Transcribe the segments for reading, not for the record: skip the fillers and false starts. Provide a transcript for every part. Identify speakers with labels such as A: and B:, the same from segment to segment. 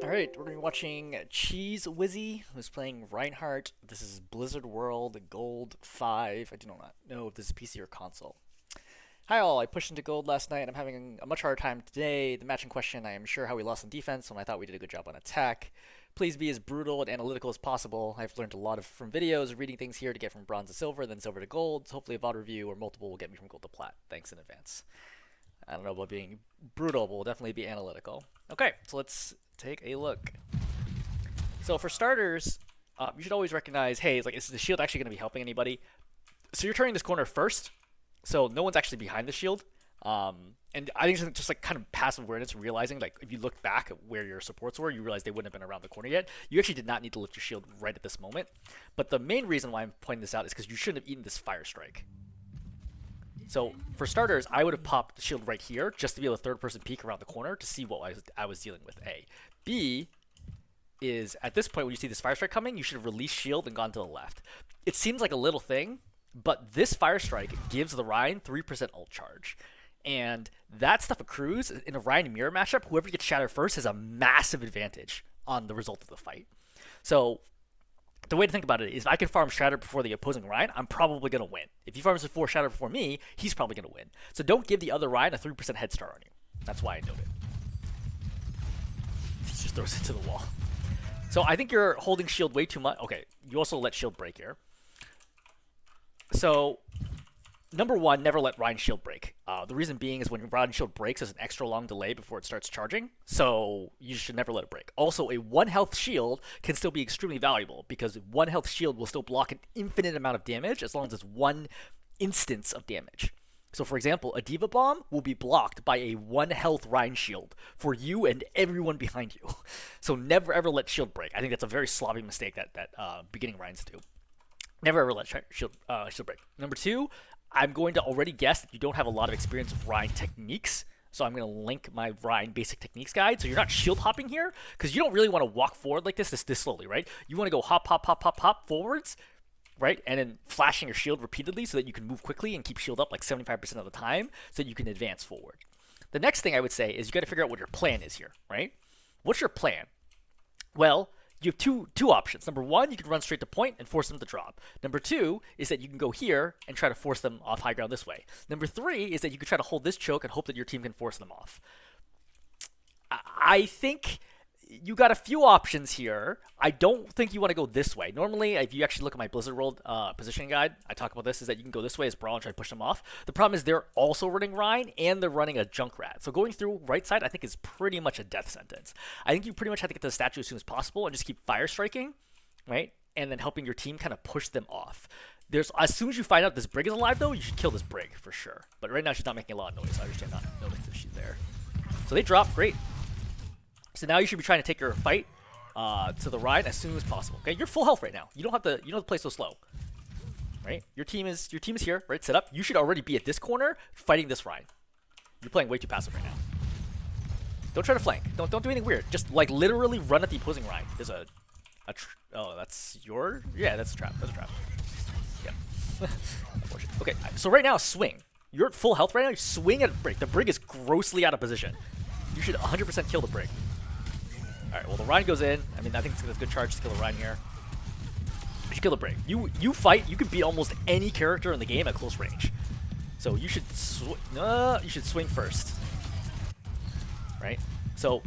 A: Alright, we're going to be watching Cheesewizzie, who's playing Reinhardt. This is Blizzard World Gold 5. I do not know if this is PC or console. Hi all, I pushed into gold last night and I'm having a much harder time today. The match in question, I am sure how we lost on defense when I thought we did a good job on attack. Please be as brutal and analytical as possible. I've learned a lot from videos, reading things here to get from bronze to silver, then silver to gold. So hopefully a VOD review or multiple will get me from gold to plat. Thanks in advance. I don't know about being brutal, but we'll definitely be analytical. Okay, so let's take a look. So for starters, you should always recognize, hey, is the shield actually going to be helping anybody? So you're turning this corner first, so no one's actually behind the shield. And I think it's just like kind of passive awareness, realizing like if you look back at where your supports were, you realize they wouldn't have been around the corner yet. You actually did not need to lift your shield right at this moment. But the main reason why I'm pointing this out is because you shouldn't have eaten this fire strike. So for starters, I would have popped the shield right here just to be able to third-person peek around the corner to see what I was dealing with. A. B is at this point when you see this fire strike coming, you should have released shield and gone to the left. It seems like a little thing, but this fire strike gives the Rein 3% ult charge. And that stuff accrues in a Rein mirror matchup. Whoever gets shattered first has a massive advantage on the result of the fight. So the way to think about it is if I can farm Shatter before the opposing Rein, I'm probably going to win. If he farms before Shatter before me, he's probably going to win. So don't give the other Rein a 3% head start on you. That's why I note it. He just throws it to the wall. So I think you're holding shield way too much. Okay, you also let shield break here. So number one, never let Rein shield break. The reason being is when Rein shield breaks, there's an extra long delay before it starts charging. So you should never let it break. Also, a 1 health shield can still be extremely valuable because 1 health shield will still block an infinite amount of damage as long as it's 1 instance of damage. So for example, a D.Va bomb will be blocked by a 1 health Rein shield for you and everyone behind you. So never ever let shield break. I think that's a very sloppy mistake that beginning Reins do. Never ever let shield break. Number two, I'm going to already guess that you don't have a lot of experience with Rein techniques. So I'm going to link my Rein basic techniques guide. So you're not shield hopping here because you don't really want to walk forward like this slowly, right? You want to go hop, hop, hop, hop, hop forwards, right? And then flashing your shield repeatedly so that you can move quickly and keep shield up like 75% of the time so that you can advance forward. The next thing I would say is you got to figure out what your plan is here, right? What's your plan? Well, you have two options. Number one, you can run straight to point and force them to drop. Number two is that you can go here and try to force them off high ground this way. Number three is that you can try to hold this choke and hope that your team can force them off. I think you got a few options here. I don't think you want to go this way. Normally, if you actually look at my Blizzard World positioning guide, I talk about this, is that you can go this way as Brawl and try to push them off. The problem is they're also running Rein, and they're running a Junkrat. So going through right side, I think, is pretty much a death sentence. I think you pretty much have to get to the statue as soon as possible and just keep fire striking, right? And then helping your team kind of push them off. As soon as you find out this Brig is alive, though, you should kill this Brig for sure. But right now, she's not making a lot of noise. I understand not noticing that she's there. So they drop. Great. So now you should be trying to take your fight to the Rein as soon as possible. Okay, you're full health right now. You don't have to play so slow, right? Your team is here, right? Set up. You should already be at this corner fighting this Rein. You're playing way too passive right now. Don't try to flank. Don't do anything weird. Just like literally run at the opposing Rein. There's oh, that's that's a trap. That's a trap. Yeah. Unfortunate. Okay, so right now swing. You're at full health right now. You swing at Brig. The Brig is grossly out of position. You should 100% kill the Brig. Alright, well the Rein goes in. I mean, I think it's a good charge to kill the Rein here. You should kill the Brig. You fight, you can beat almost any character in the game at close range. So you should swing first. Right? So,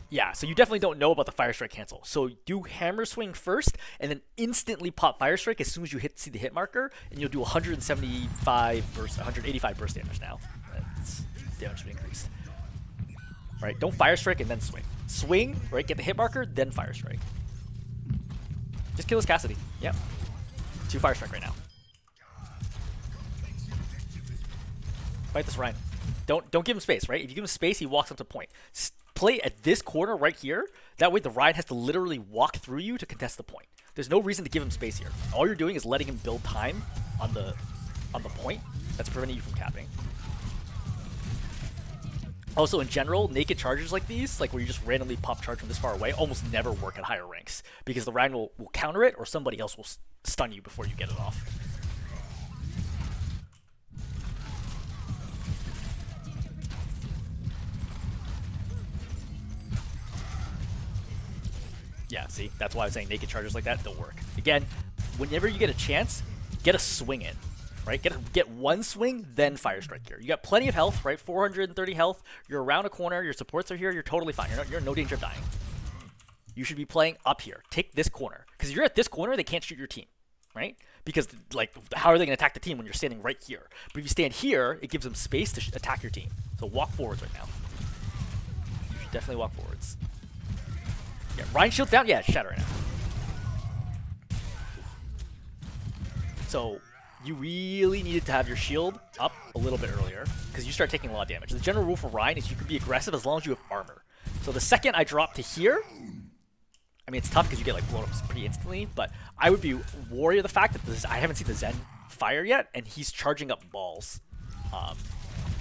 A: yeah, so you definitely don't know about the Fire Strike cancel. So do Hammer Swing first, and then instantly pop Fire Strike as soon as you see the hit marker, and you'll do 175 burst, 185 burst damage now. That's damage will be increased. Right, don't Fire Strike and then swing. Swing, right, get the hit marker, then Fire Strike. Just kill his Cassidy. Yep. 2 Fire Strike right now. Fight this Rein. Don't give him space, right? If you give him space, he walks up to point. Play at this corner right here. That way the Rein has to literally walk through you to contest the point. There's no reason to give him space here. All you're doing is letting him build time on the point. That's preventing you from capping. Also, in general, naked charges like these, like where you just randomly pop charge from this far away, almost never work at higher ranks because the Rein will counter it or somebody else will stun you before you get it off. Yeah, see, that's why I was saying naked charges like that don't work. Again, whenever you get a chance, get a swing in, right? Get one swing, then fire strike here. You got plenty of health, right? 430 health. You're around a corner. Your supports are here. You're totally fine. You're in no danger of dying. You should be playing up here. Take this corner, because if you're at this corner, they can't shoot your team, right? Because like, how are they going to attack the team when you're standing right here? But if you stand here, it gives them space to attack your team. So walk forwards right now. You should definitely walk forwards. Yeah, Rein shields down. Yeah, shatter right now. So you really needed to have your shield up a little bit earlier because you start taking a lot of damage. The general rule for Rein is you can be aggressive as long as you have armor. So the second I drop to here, I mean, it's tough because you get like blown up pretty instantly, but I would be wary of the fact that I haven't seen the Zen fire yet, and he's charging up balls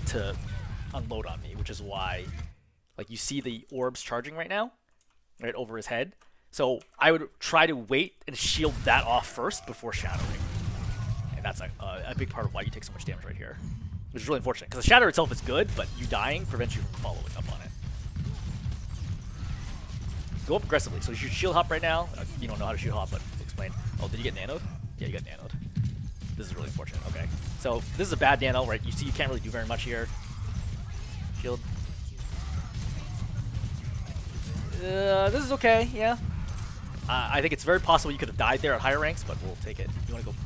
A: to unload on me, which is why, like, you see the orbs charging right now, right over his head. So I would try to wait and shield that off first before shattering, and that's a big part of why you take so much damage right here, which is really unfortunate because the shatter itself is good, but you dying prevents you from following up on it. Go up aggressively. So you should shield hop right now. You don't know how to shield hop, but explain. Oh, did you get nanoed? Yeah, you got nanoed. This is really unfortunate. Okay. So this is a bad nano, right? You see you can't really do very much here. Shield. This is okay, yeah. I think it's very possible you could have died there at higher ranks, but we'll take it. You want to go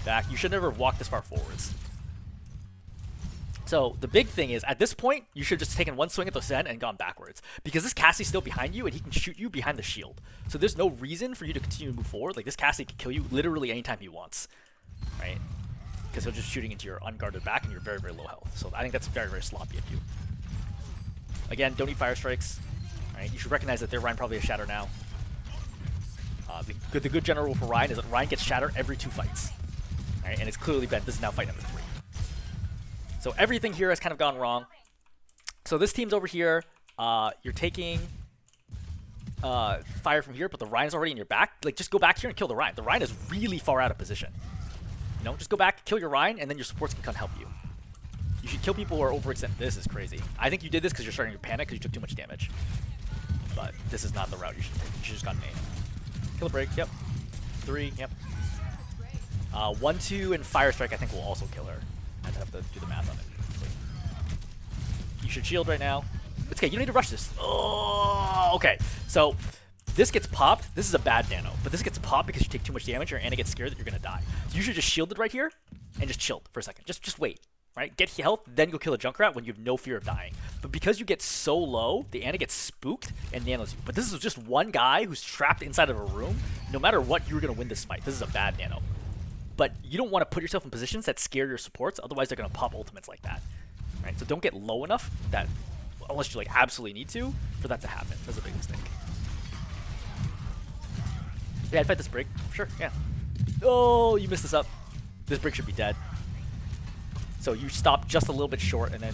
A: back. You should never have walked this far forwards. So the big thing is, at this point, you should have just taken one swing at the Zen and gone backwards. Because this Cassie's still behind you, and he can shoot you behind the shield. So there's no reason for you to continue to move forward. Like, this Cassie can kill you literally anytime he wants, right? Because he'll just shooting into your unguarded back, and you're very, very low health. So I think that's very, very sloppy of you. Again, don't eat fire strikes. Right? You should recognize that their Rein probably has shatter now. The good general rule for Rein is that Rein gets shatter every 2 fights. Right? And it's clearly been, this is now fight number 3. So everything here has kind of gone wrong. So this team's over here. You're taking fire from here, but the Rein is already in your back. Like, just go back here and kill the Rein. The Rein is really far out of position. You know, just go back, kill your Rein, and then your supports can come help you. You should kill people who are overextended. This is crazy. I think you did this because you're starting to panic because you took too much damage. But this is not the route you should take. You should just got an aim. Kill a break, yep. 3, yep. 1, 2, and fire strike I think will also kill her. I'd have to do the math on it. You should shield right now. It's okay, you don't need to rush this. Oh, okay. So this gets popped. This is a bad nano, but this gets popped because you take too much damage or Anna gets scared that you're gonna die. So you should just shield it right here and just chilled for a second. Just wait. Right? Get health, then go kill a Junkrat when you have no fear of dying. But because you get so low, the Anna gets spooked and nanos you. But this is just one guy who's trapped inside of a room. No matter what, you're gonna win this fight. This is a bad nano. But you don't want to put yourself in positions that scare your supports, otherwise they're going to pop ultimates like that. Right? So don't get low enough that, unless you like absolutely need to, for that to happen. That's a big mistake. Yeah, I'd fight this break. Sure, yeah. Oh, you messed this up. This break should be dead. So you stop just a little bit short, and then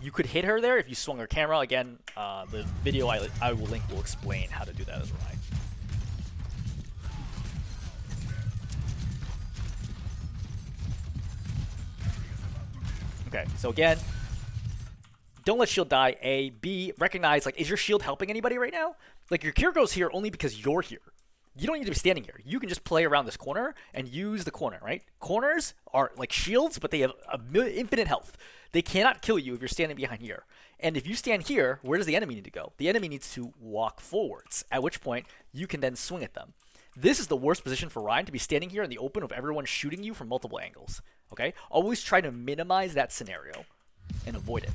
A: you could hit her there if you swung her camera. Again, the video I will link will explain how to do that as well. Okay, so again, don't let shield die, A. B, recognize, like, is your shield helping anybody right now? Like, your Kiriko's here only because you're here. You don't need to be standing here. You can just play around this corner and use the corner, right? Corners are like shields, but they have infinite health. They cannot kill you if you're standing behind here. And if you stand here, where does the enemy need to go? The enemy needs to walk forwards, at which point you can then swing at them. This is the worst position for Rein, to be standing here in the open with everyone shooting you from multiple angles. Okay? Always try to minimize that scenario and avoid it.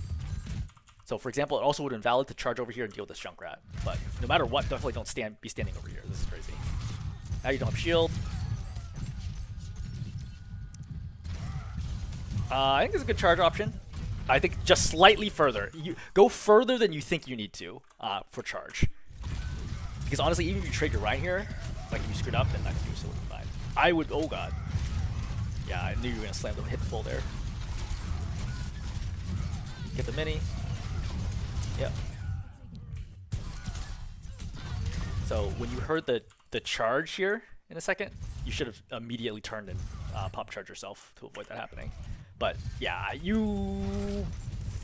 A: So, for example, it also would invalid to charge over here and deal with this Junkrat. But no matter what, definitely don't be standing over here. This is crazy. Now you don't have shield. I think this is a good charge option. I think just slightly further. You go further than you think you need to for charge. Because honestly, even if you trade your Rein here, like if you screwed up, then that could be so fine. I would, oh god. Yeah, I knew you were going to slam the hit the pull there. Get the mini. Yep. So when you heard the charge here in a second, you should have immediately turned and pop charge yourself to avoid that happening. But yeah, you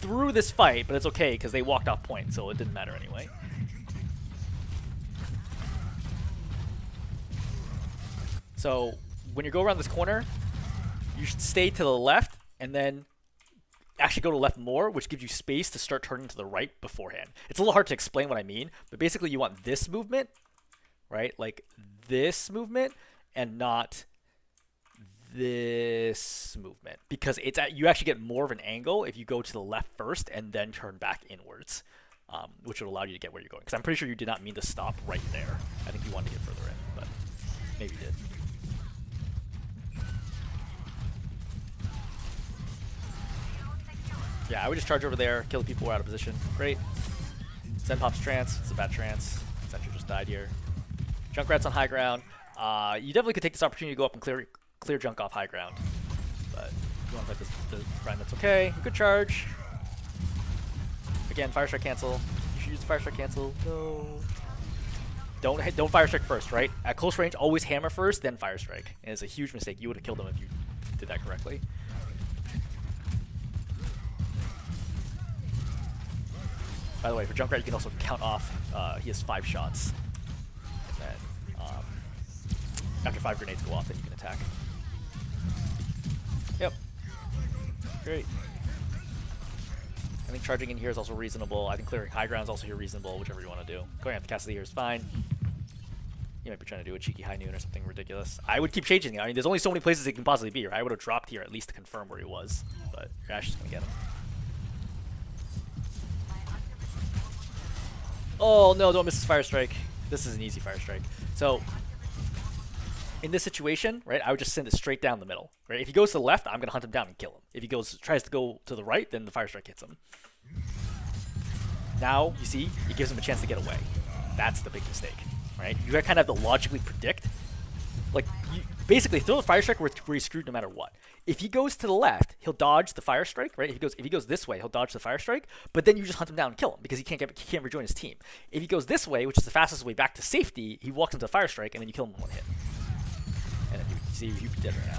A: threw this fight, but it's okay because they walked off point, so it didn't matter anyway. So when you go around this corner, you should stay to the left and then actually go to the left more, which gives you space to start turning to the right beforehand. It's a little hard to explain what I mean, but basically you want this movement, right? Like this movement and not this movement, because it's you actually get more of an angle if you go to the left first and then turn back inwards, which would allow you to get where you're going. Because I'm pretty sure you did not mean to stop right there. I think you wanted to get further in, but maybe you did. Yeah, I would just charge over there, kill the people who are out of position. Great. Zen pops trance. It's a bad trance. Sentry just died here. Junkrat's on high ground. You definitely could take this opportunity to go up and clear junk off high ground. But if you want to fight the grind, that's okay. Good charge. Again, fire strike cancel. You should use the fire strike cancel. No. Don't fire strike first, right? At close range, always hammer first, then fire strike. And it's a huge mistake. You would have killed him if you did that correctly. By the way, for Junkrat, you can also count off. He has 5 shots. And then after 5 grenades go off, then you can attack. Yep. Great. I think charging in here is also reasonable. I think clearing high ground is also here reasonable, whichever you want to do. Going after Cassidy here is fine. You might be trying to do a cheeky high noon or something ridiculous. I would keep changing it. I mean, there's only so many places it can possibly be. Right? I would have dropped here at least to confirm where he was. But your Ashe is going to get him. Oh no, don't miss this fire strike. This is an easy fire strike. So in this situation, right, I would just send it straight down the middle. Right? If he goes to the left, I'm gonna hunt him down and kill him. If he tries to go to the right, then the fire strike hits him. Now, you see, it gives him a chance to get away. That's the big mistake. Right? You kind of have to logically predict. Like, you basically throw the fire strike where he's screwed no matter what. If he goes to the left, he'll dodge the fire strike, right? If he goes this way, he'll dodge the fire strike, but then you just hunt him down and kill him because he can't rejoin his team. If he goes this way, which is the fastest way back to safety, he walks into the fire strike and then you kill him in 1 hit. And then you see he'd be dead right now.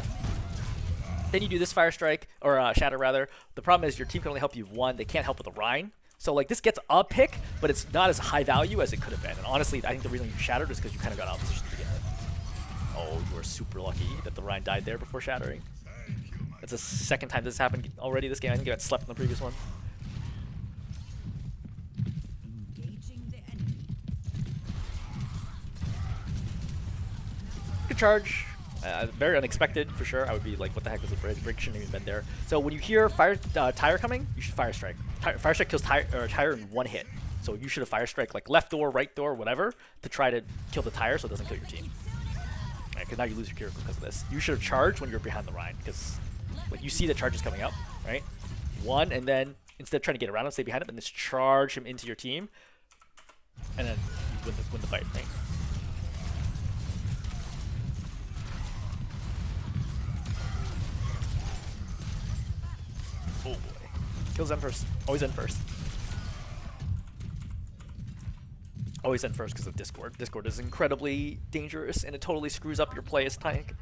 A: Then you do this fire strike, or shatter rather. The problem is your team can only help you 1. They can't help with a Rein. So like this gets a pick, but it's not as high value as it could have been. And honestly, I think the reason you shattered is because you kind of got out of position to begin with. Oh, you were super lucky that the Rein died there before shattering. That's the 2nd time this has happened already this game. I think you got slept in the previous one. Good charge. Very unexpected for sure. I would be like, what the heck was the bridge? Bridge shouldn't have even been there. So when you hear tire coming, you should fire strike. Fire strike kills tire in 1 hit. So you should have fire strike like left door, right door, whatever, to try to kill the tire so it doesn't kill your team. Right, because now you lose your Kiriko because of this. You should have charged when you're behind the Rein, because like you see the charge is coming up, right? 1, and then instead of trying to get around him, stay behind him, and just charge him into your team, and then you win the fight, right? Oh boy. Kills Zen first. Always Zen first. Always Zen first because of Discord. Discord is incredibly dangerous and it totally screws up your play as tank.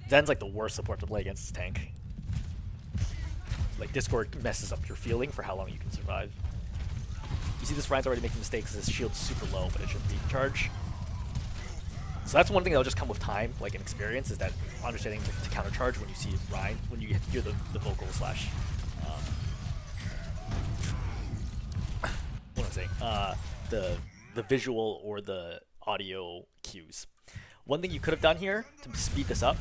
A: Zen's like the worst support to play against as tank. Like Discord messes up your feeling for how long you can survive. You see this Rein's already making mistakes. His shield's super low, but it shouldn't be in charge. So that's one thing that'll just come with time, like an experience, is that understanding to counter charge when you see Rein, when you hear the vocal slash what am I saying? The visual or the audio cues. One thing you could have done here to speed this up,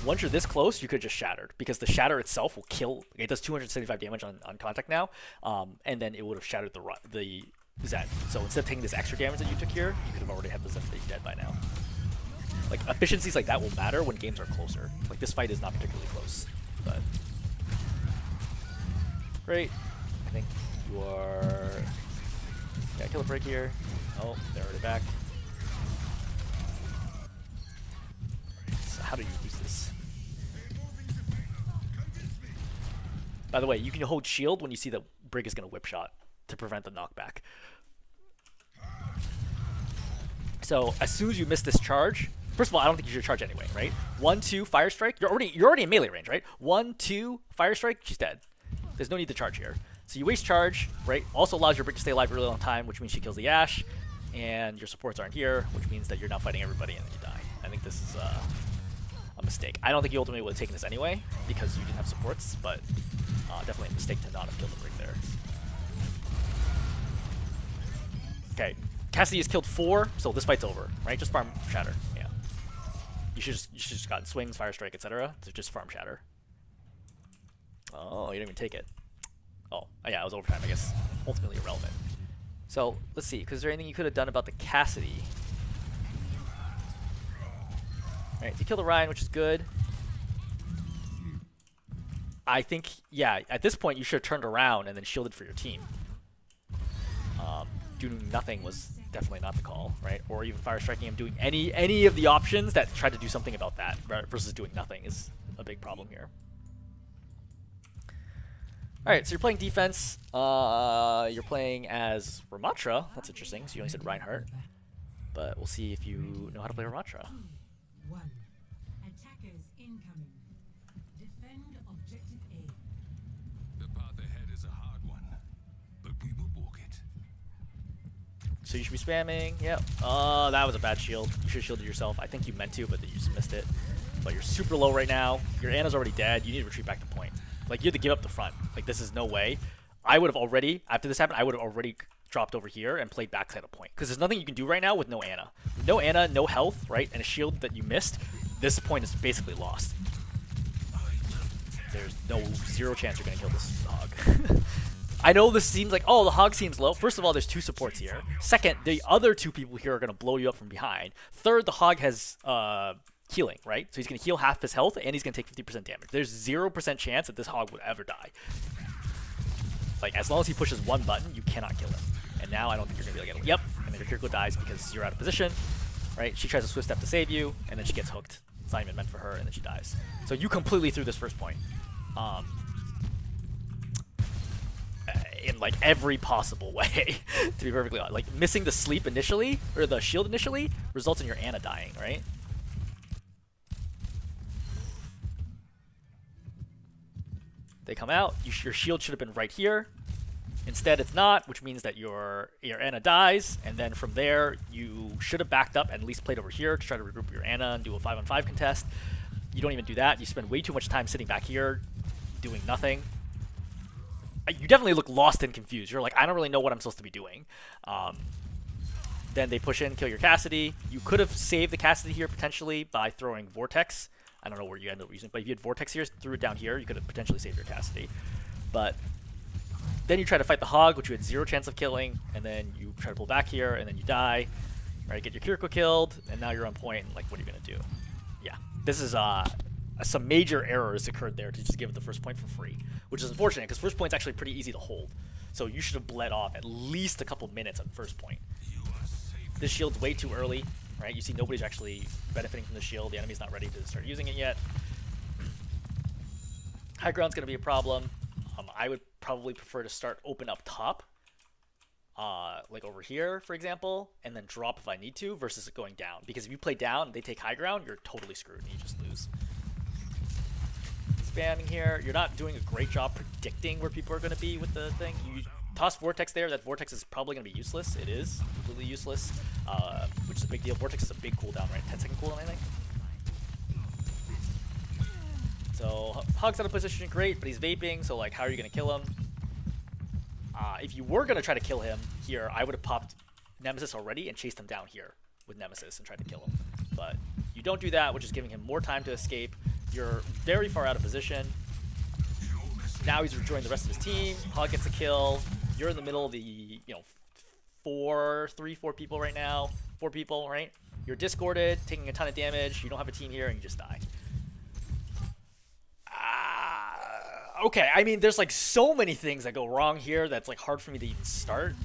A: once you're this close, you could have just shattered, because the shatter itself will kill. It does 275 damage on contact now, and then it would have shattered the Zen. So instead of taking this extra damage that you took here, you could have already had the Zen dead by now. Like efficiencies like that will matter when games are closer. Like this fight is not particularly close, but great. I think you are. Yeah, kill a break here. Oh, they're already back. So how do you use this? By the way, you can hold shield when you see that Brig is going to whip shot to prevent the knockback. So as soon as you miss this charge, first of all, I don't think you should charge anyway, right? 1, 2, fire strike. You're already in melee range, right? 1, 2, fire strike. She's dead. There's no need to charge here. So you waste charge, right? Also allows your Brig to stay alive a really long time, which means she kills the Ashe. and your supports aren't here, which means that you're now fighting everybody and then you die. I think this is a mistake. I don't think you ultimately would have taken this anyway because you didn't have supports, but definitely a mistake to not have killed the ring there. Okay, Cassidy has killed 4, so this fight's over, right? Just farm Shatter. Yeah, you should just gotten swings, Fire Strike, etc. to just farm Shatter. Oh, you didn't even take it. Oh, yeah, it was overtime, I guess. Ultimately irrelevant. So let's see, because is there anything you could have done about the Cassidy? All right, you kill the Ryan, which is good. I think, yeah, at this point you should have turned around and then shielded for your team. Doing nothing was definitely not the call, right? Or even fire striking him, doing any of the options that tried to do something about that versus doing nothing is a big problem here. All right, so you're playing defense. You're playing as Rammatra. That's interesting. So you only said Reinhardt, but we'll see if you know how to play Rammatra.
B: Attackers incoming. Defend objective A.
C: The path ahead is a hard one, but we will walk it.
A: So you should be spamming. Yep. That was a bad shield. You should have shielded yourself. I think you meant to, but you just missed it. But you're super low right now. Your Ana's already dead. You need to retreat back to point. Like, you have to give up the front. Like, this is no way. I would have already, after this happened, I would have already dropped over here and played backside of point. Because there's nothing you can do right now with no Ana. No Ana, no health, right? And a shield that you missed. This point is basically lost. There's zero chance you're going to kill this hog. I know this seems like, oh, the hog seems low. First of all, there's 2 supports here. Second, the other 2 people here are going to blow you up from behind. Third, the hog has healing, right? So he's going to heal half his health, and he's going to take 50% damage. There's 0% chance that this hog would ever die. Like, as long as he pushes one button, you cannot kill him. And now I don't think you're going to be able to get him. Yep, and then your Kiriko dies because you're out of position, right? She tries to swift step to save you, and then she gets hooked. It's not even meant for her, and then she dies. So you completely threw this first point. In like every possible way, to be perfectly honest. Like, missing the sleep initially, or the shield initially, results in your Ana dying, right? They come out, your shield should have been right here. Instead it's not, which means that your Ana dies, and then from there you should have backed up and at least played over here to try to regroup your Ana and do a 5-on-5 contest. You don't even do that. You spend way too much time sitting back here doing nothing. You definitely look lost and confused. You're like, I don't really know what I'm supposed to be doing. Then they push in, kill your Cassidy. You could have saved the Cassidy here potentially by throwing Vortex. I don't know where you end up using it, but if you had Vortex here, threw it down here, you could have potentially saved your Cassidy. But then you try to fight the hog, which you had 0 chance of killing, and then you try to pull back here, and then you die. Right, get your Kiriko killed, and now you're on point, and like, what are you going to do? Yeah, this is some major errors occurred there to just give it the first point for free, which is unfortunate, because first point's actually pretty easy to hold. So you should have bled off at least a couple minutes on first point. This shield's way too early. Right, you see nobody's actually benefiting from the shield. The enemy's not ready to start using it yet. High ground's going to be a problem. I would probably prefer to start open up top, like over here, for example, and then drop if I need to, versus going down. Because if you play down and they take high ground, you're totally screwed and you just lose. Spamming here. You're not doing a great job predicting where people are going to be with the thing. You toss Vortex there. That Vortex is probably going to be useless. It is completely useless, which is a big deal. Vortex is a big cooldown, right? 10-second cooldown, I think. So Hog's out of position, great, but he's vaping, so like, how are you going to kill him? If you were going to try to kill him here, I would have popped Nemesis already and chased him down here with Nemesis and tried to kill him. But you don't do that, which is giving him more time to escape. You're very far out of position. Now he's rejoining the rest of his team. Hog gets a kill. You're in the middle of the, you know, 4 people right now. 4 people, right? You're discorded, taking a ton of damage. You don't have a team here, and you just die. Okay, I mean, there's like so many things that go wrong here that's like hard for me to even start.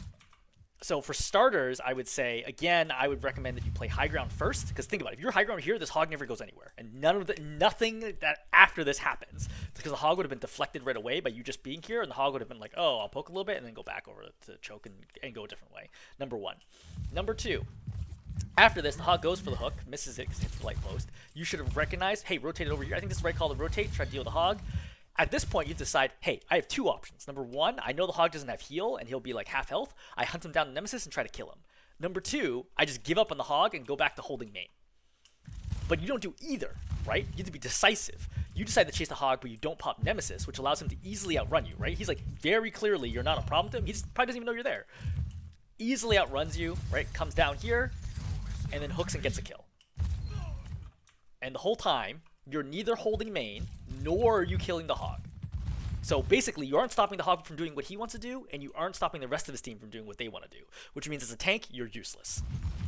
A: So for starters, I would say, again, I would recommend that you play high ground first, because think about it. If you're high ground here, this hog never goes anywhere, and nothing that after this happens, because the hog would have been deflected right away by you just being here, and the hog would have been like, oh, I'll poke a little bit and then go back over to choke and go a different way. Number 1. Number 2. After this, the hog goes for the hook, misses it, hits the light post. You should have recognized, hey, rotate it over here. I think this is the right call to rotate, try to deal with the hog. At this point, you decide, hey, I have 2 options. Number 1, I know the hog doesn't have heal, and he'll be like half health. I hunt him down to Nemesis and try to kill him. Number 2, I just give up on the hog and go back to holding main. But you don't do either, right? You have to be decisive. You decide to chase the hog, but you don't pop Nemesis, which allows him to easily outrun you, right? He's like, very clearly, you're not a problem to him. He just probably doesn't even know you're there. Easily outruns you, right? Comes down here, and then hooks and gets a kill. And the whole time, you're neither holding main, nor are you killing the hog. So basically, you aren't stopping the hog from doing what he wants to do, and you aren't stopping the rest of his team from doing what they want to do. Which means as a tank, you're useless,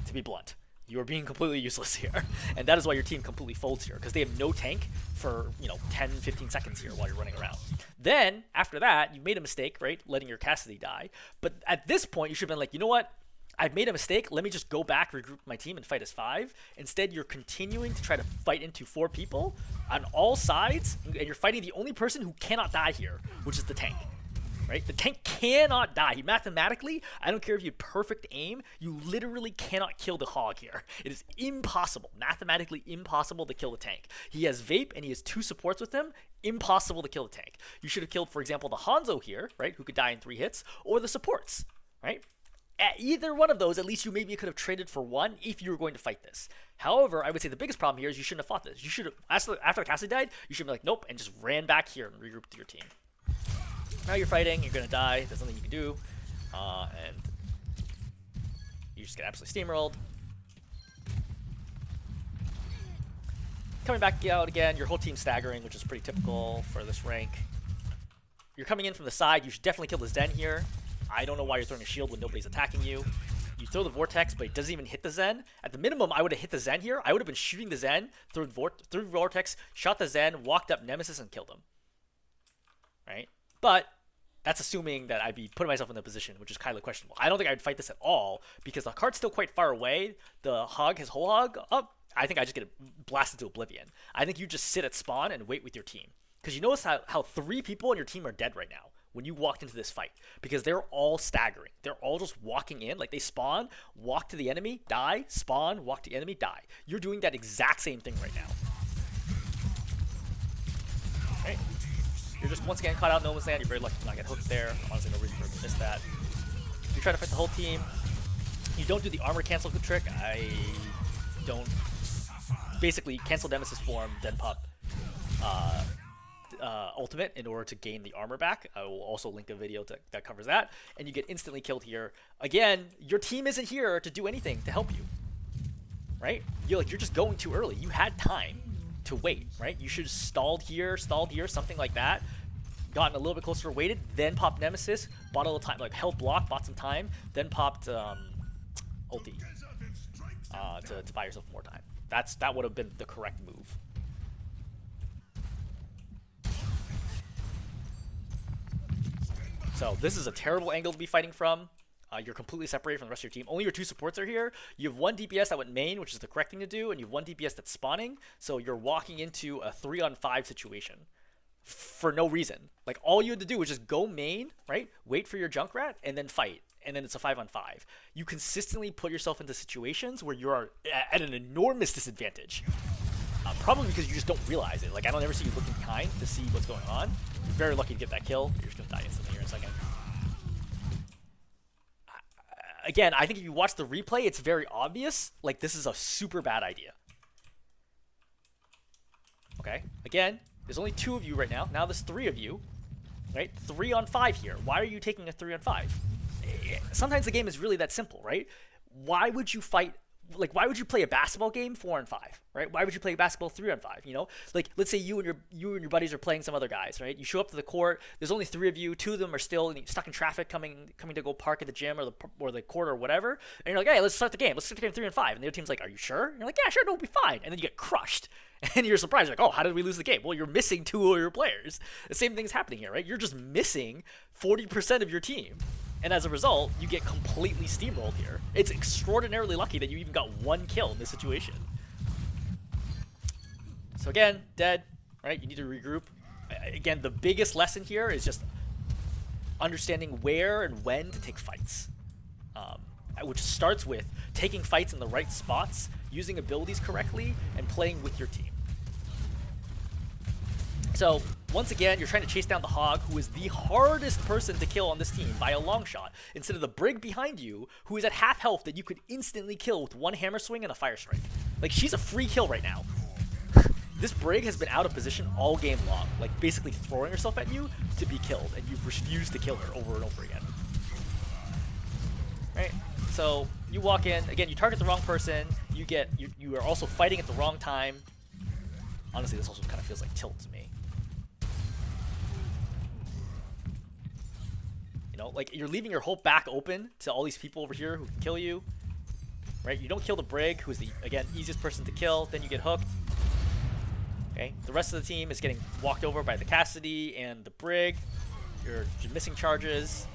A: to be blunt. You are being completely useless here. And that is why your team completely folds here, because they have no tank for, 10, 15 seconds here while you're running around. Then, after that, you made a mistake, right? Letting your Cassidy die. But at this point, you should have been like, you know what? I've made a mistake. Let me just go back, regroup my team, and fight as 5. Instead, you're continuing to try to fight into 4 people on all sides, and you're fighting the only person who cannot die here, which is the tank. Right? The tank cannot die. Mathematically, I don't care if you had perfect aim, you literally cannot kill the hog here. It is impossible, mathematically impossible to kill the tank. He has Vape and he has 2 supports with him. Impossible to kill the tank. You should have killed, for example, the Hanzo here, right? Who could die in 3 hits, or the supports, right? At either one of those, at least you maybe could have traded for 1 if you were going to fight this. However, I would say the biggest problem here is you shouldn't have fought this. You should have, after Cassidy died, you should be like, nope, and just ran back here and regrouped with your team. Now you're fighting, you're gonna die, there's nothing you can do, and you just get absolutely steamrolled. Coming back out again, your whole team's staggering, which is pretty typical for this rank. You're coming in from the side, you should definitely kill the Zen here. I don't know why you're throwing a shield when nobody's attacking you. You throw the Vortex, but it doesn't even hit the Zen. At the minimum, I would have hit the Zen here. I would have been shooting the Zen, threw Vortex, shot the Zen, walked up Nemesis, and killed him. Right? But that's assuming that I'd be putting myself in the position, which is kind of questionable. I don't think I'd fight this at all, because the card's still quite far away. The hog, his whole hog, up. I think I just get blasted to oblivion. I think you just sit at spawn and wait with your team. Because you notice how 3 people on your team are dead right now when you walked into this fight. Because they're all staggering. They're all just walking in. Like, they spawn, walk to the enemy, die, spawn, walk to the enemy, die. You're doing that exact same thing right now. Right? You're just once again caught out in no man's land. You're very lucky to not get hooked there. Honestly, no reason for him to miss that. You're trying to fight the whole team. You don't do the armor cancel trick. I don't. Basically, cancel Nemesis form, then pop ultimate in order to gain the armor back. I will also link a video that covers that. And you get instantly killed here. Again, your team isn't here to do anything to help you. Right? You're just going too early. You had time to wait, right? You should have stalled here, something like that. Gotten a little bit closer, waited, then popped Nemesis, bought a little time, like held block, bought some time, then popped ulti to buy yourself more time. That would have been the correct move. So this is a terrible angle to be fighting from. You're completely separated from the rest of your team. Only your 2 supports are here. You have 1 DPS that went main, which is the correct thing to do, and you have 1 DPS that's spawning. So you're walking into a 3-on-5 situation for no reason. Like, all you had to do was just go main, right? Wait for your Junkrat, and then fight. And then it's a 5-on-5. You consistently put yourself into situations where you are at an enormous disadvantage. Probably because you just don't realize it. Like, I don't ever see you looking behind to see what's going on. You're very lucky to get that kill. You're just going to die instantly here in a second. Again, I think if you watch the replay, it's very obvious. Like, this is a super bad idea. Okay, again, there's only 2 of you right now. Now there's 3 of you, right? 3-on-5 here. Why are you taking a 3-on-5? Sometimes the game is really that simple, right? Why would you fight? Like, why would you play a basketball game 4-on-5, right? Why would you play basketball 3-on-5? You know, like, let's say you and your buddies are playing some other guys, right? You show up to the court. There's only 3 of you. 2 of them are still stuck in traffic, coming to go park at the gym or the court or whatever. And you're like, hey, let's start the game. Let's start the game 3-on-5. And the other team's like, are you sure? And you're like, yeah, sure, no, we'll be fine. And then you get crushed, and you're surprised. You're like, oh, how did we lose the game? Well, you're missing 2 of your players. The same thing's happening here, right? You're just missing 40% of your team. And as a result, you get completely steamrolled here. It's extraordinarily lucky that you even got 1 kill in this situation. So again, dead, right? You need to regroup. Again, the biggest lesson here is just understanding where and when to take fights. Which starts with taking fights in the right spots, using abilities correctly, and playing with your team. So once again, you're trying to chase down the Hog, who is the hardest person to kill on this team by a long shot, instead of the Brig behind you, who is at half health that you could instantly kill with one hammer swing and a fire strike. Like, she's a free kill right now. This Brig has been out of position all game long, like basically throwing herself at you to be killed, and you've refused to kill her over and over again. Right? So you walk in, again, you target the wrong person, you are also fighting at the wrong time. Honestly, this also kind of feels like tilt to me. You know, like you're leaving your whole back open to all these people over here who can kill you. Right? You don't kill the Brig, who's the, again, easiest person to kill, then you get hooked. Okay? The rest of the team is getting walked over by the Cassidy and the Brig. You're missing charges,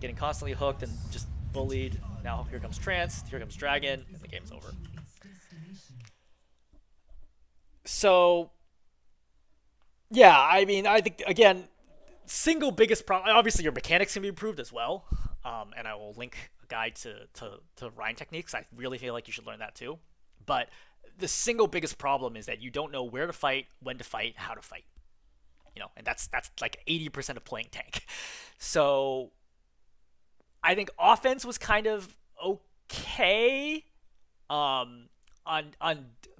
A: getting constantly hooked and just bullied. Now here comes Trance, here comes Dragon, and the game's over. So, yeah, I mean, I think, again, single biggest problem, obviously your mechanics can be improved as well, and I will link a guide to Rhine techniques. I really feel like you should learn that too. But the single biggest problem is that you don't know where to fight, when to fight, how to fight. You know, and that's like 80% of playing tank. So I think offense was kind of okay.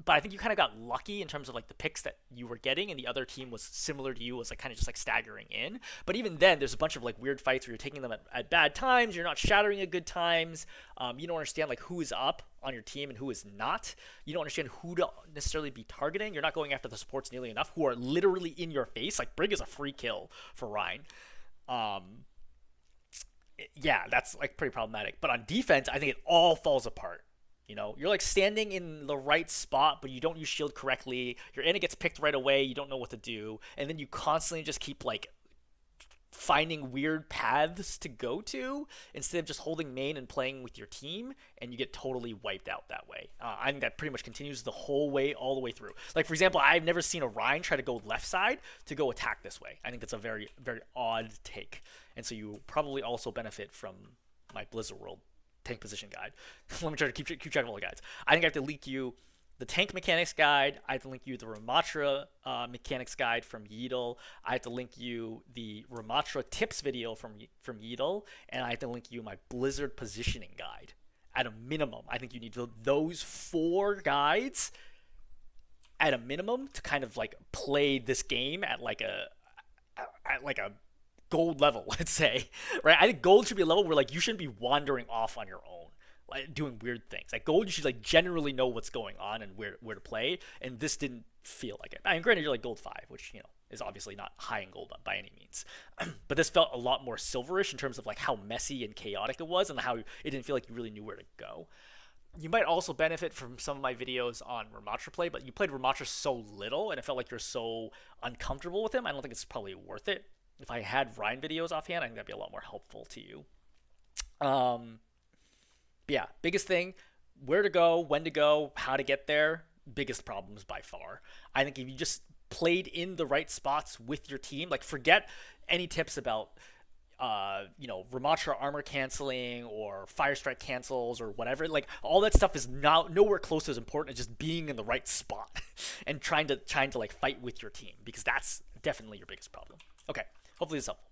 A: But I think you kind of got lucky in terms of like the picks that you were getting, and the other team was similar to you, was like kind of just like staggering in. But even then, there's a bunch of like weird fights where you're taking them at bad times, you're not shattering at good times. You don't understand like who is up on your team and who is not. You don't understand who to necessarily be targeting. You're not going after the supports nearly enough, who are literally in your face. Like Brig is a free kill for Rhine. Yeah, that's like pretty problematic. But on defense, I think it all falls apart. You know, you're like standing in the right spot, but you don't use shield correctly. Your Ana gets picked right away. You don't know what to do. And then you constantly just keep like finding weird paths to go to instead of just holding main and playing with your team, and you get totally wiped out that way. I think that pretty much continues the whole way, all the way through. Like, for example, I've never seen a Rhine try to go left side to go attack this way. I think that's a very, very odd take. And so you probably also benefit from my Blizzard World tank position guide. Let me try to keep track of all the guides. I think I have to link you the tank mechanics guide. I have to link you the Rammatra mechanics guide from Yeatle. I have to link you the Rammatra tips video from Yeatle, and I have to link you my Blizzard positioning guide. At a minimum, I think you need those 4 guides at a minimum to kind of like play this game at like a gold level, let's say, right? I think gold should be a level where like you shouldn't be wandering off on your own, like doing weird things. Like gold, you should like generally know what's going on and where to play. And this didn't feel like it. I mean, granted, you're like gold 5, which you know is obviously not high in gold by any means, but this felt a lot more silverish in terms of like how messy and chaotic it was, and how it didn't feel like you really knew where to go. You might also benefit from some of my videos on Rammatra play, but you played Rammatra so little, and it felt like you're so uncomfortable with him. I don't think it's probably worth it. If I had Rhine videos offhand, I think that'd be a lot more helpful to you. Yeah, biggest thing, where to go, when to go, how to get there, biggest problems by far. I think if you just played in the right spots with your team, like forget any tips about, you know, Rammatra armor canceling or fire strike cancels or whatever. Like all that stuff is now nowhere close to as important as just being in the right spot and trying to like fight with your team, because that's definitely your biggest problem. Okay, hopefully this is helpful.